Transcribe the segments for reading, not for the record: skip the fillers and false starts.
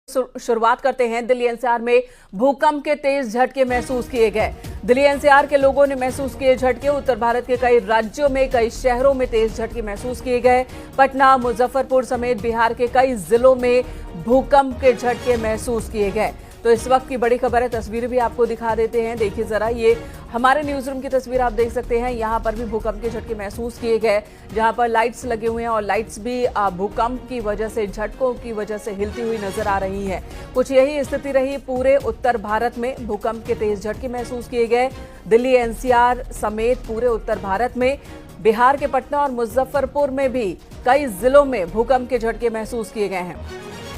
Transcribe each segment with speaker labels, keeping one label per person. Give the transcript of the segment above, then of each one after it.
Speaker 1: शुरुआत करते हैं। दिल्ली एनसीआर में भूकंप के तेज झटके महसूस किए गए। दिल्ली एनसीआर के लोगों ने महसूस किए झटके। उत्तर भारत के कई राज्यों में कई शहरों में तेज झटके महसूस किए गए। पटना, मुजफ्फरपुर समेत बिहार के कई जिलों में भूकंप के झटके महसूस किए गए। तो इस वक्त की बड़ी खबर है, तस्वीरें भी आपको दिखा देते हैं। देखिए जरा, ये हमारे न्यूज रूम की तस्वीर आप देख सकते हैं। यहाँ पर भी भूकंप के झटके महसूस किए गए, जहाँ पर लाइट्स लगे हुए हैं और लाइट्स भी भूकंप की वजह से, झटकों की वजह से हिलती हुई नजर आ रही है। कुछ यही स्थिति रही पूरे उत्तर भारत में। भूकंप के तेज झटके महसूस किए गए। दिल्ली एनसीआर समेत पूरे उत्तर भारत में, बिहार के पटना और मुजफ्फरपुर में भी कई जिलों में भूकंप के झटके महसूस किए गए हैं।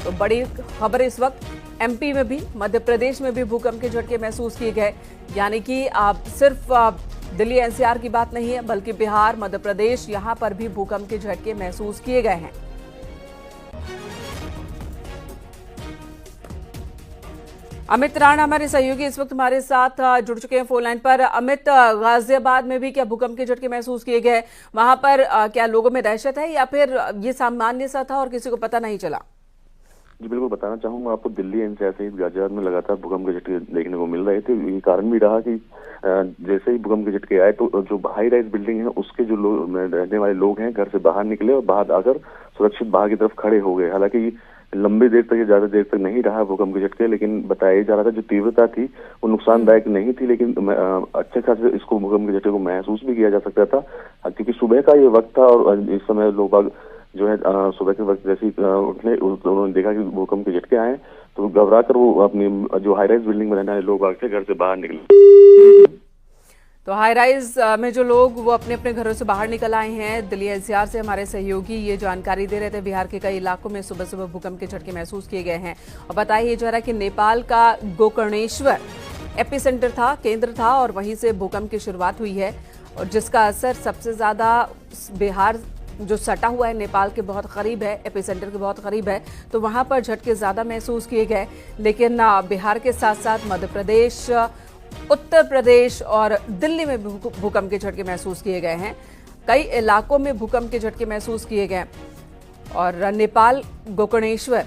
Speaker 1: तो बड़ी खबर इस वक्त, एमपी में भी, मध्य प्रदेश में भी भूकंप के झटके महसूस किए गए। यानी कि आप सिर्फ दिल्ली एनसीआर की बात नहीं है, बल्कि बिहार, मध्य प्रदेश, यहां पर भी भूकंप के झटके महसूस किए गए हैं। अमित राणा हमारे सहयोगी इस वक्त हमारे साथ जुड़ चुके हैं फोन लाइन पर। अमित, गाजियाबाद में भी क्या भूकंप के झटके महसूस किए गए? वहां पर क्या लोगों में दहशत है या फिर ये सामान्य सा था और किसी को पता नहीं चला?
Speaker 2: जी बिल्कुल, बताना चाहूंगा आपको। दिल्ली एनसीआर सहित गाजियाबाद में लगातार भूकंप के झटके देखने को मिल रहे थे। ये कारण भी रहा कि जैसे ही भूकंप के झटके आए तो जो हाई राइज बिल्डिंग है उसके जो रहने वाले लोग हैं घर से बाहर निकले और बाहर आकर सुरक्षित बाहर की तरफ खड़े हो गए। हालांकि लंबी देर तक या ज्यादा देर तक नहीं रहा भूकंप के झटके, लेकिन बताया जा रहा था जो तीव्रता थी वो नुकसानदायक नहीं थी, लेकिन अच्छे खासे इसको भूकंप के झटके को महसूस भी किया जा सकता था, क्योंकि सुबह का ये वक्त था और इस समय लोग जो है सुबह के वक्त जैसे उठने उन्होंने देखा कि भूकंप के झटके आए तो घबरा कर वो अपनी जो हाई राइज बिल्डिंग में रहने वाले लोग आके घर से बाहर निकले।
Speaker 1: तो हाई राइज में जो लोग वो अपने अपने घरों से बाहर निकल आए हैं। दिल्ली एनसीआर से हमारे सहयोगी ये जानकारी दे रहे थे। बिहार के कई इलाकों में सुबह सुबह भूकंप के झटके महसूस किए गए हैं। और बताइए जा रहा है कि नेपाल का गोकर्णेश्वर एपिसेंटर था, केंद्र था, और वहीं से भूकंप की शुरुआत हुई है और जिसका असर सबसे ज्यादा बिहार जो सटा हुआ है नेपाल के बहुत करीब है, एपिसेंटर के बहुत करीब है, तो वहां पर झटके ज्यादा महसूस किए गए। लेकिन बिहार के साथ साथ मध्य प्रदेश, उत्तर प्रदेश और दिल्ली में भूकंप के झटके महसूस किए गए हैं। कई इलाकों में भूकंप के झटके महसूस किए गए और नेपाल गोकर्णेश्वर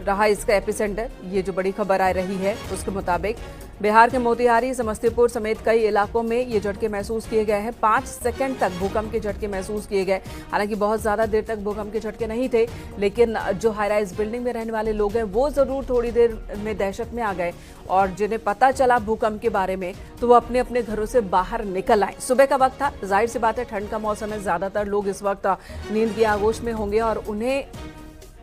Speaker 1: रहा इसका एपिसेंटर। ये जो बड़ी खबर आ रही है उसके मुताबिक बिहार के मोतिहारी, समस्तीपुर समेत कई इलाकों में ये झटके महसूस किए गए हैं। 5 सेकंड तक भूकंप के झटके महसूस किए गए। हालांकि बहुत ज्यादा देर तक भूकंप के झटके नहीं थे, लेकिन जो हाई राइज बिल्डिंग में रहने वाले लोग हैं वो जरूर थोड़ी देर में दहशत में आ गए और जिन्हें पता चला भूकंप के बारे में तो वो अपने अपने घरों से बाहर निकल आए। सुबह का वक्त था, जाहिर सी बात है ठंड का मौसम है, ज्यादातर लोग इस वक्त नींद की आगोश में होंगे और उन्हें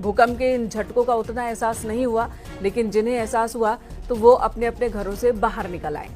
Speaker 1: भूकंप के इन झटकों का उतना एहसास नहीं हुआ, लेकिन जिन्हें एहसास हुआ तो वो अपने अपने घरों से बाहर निकल आए।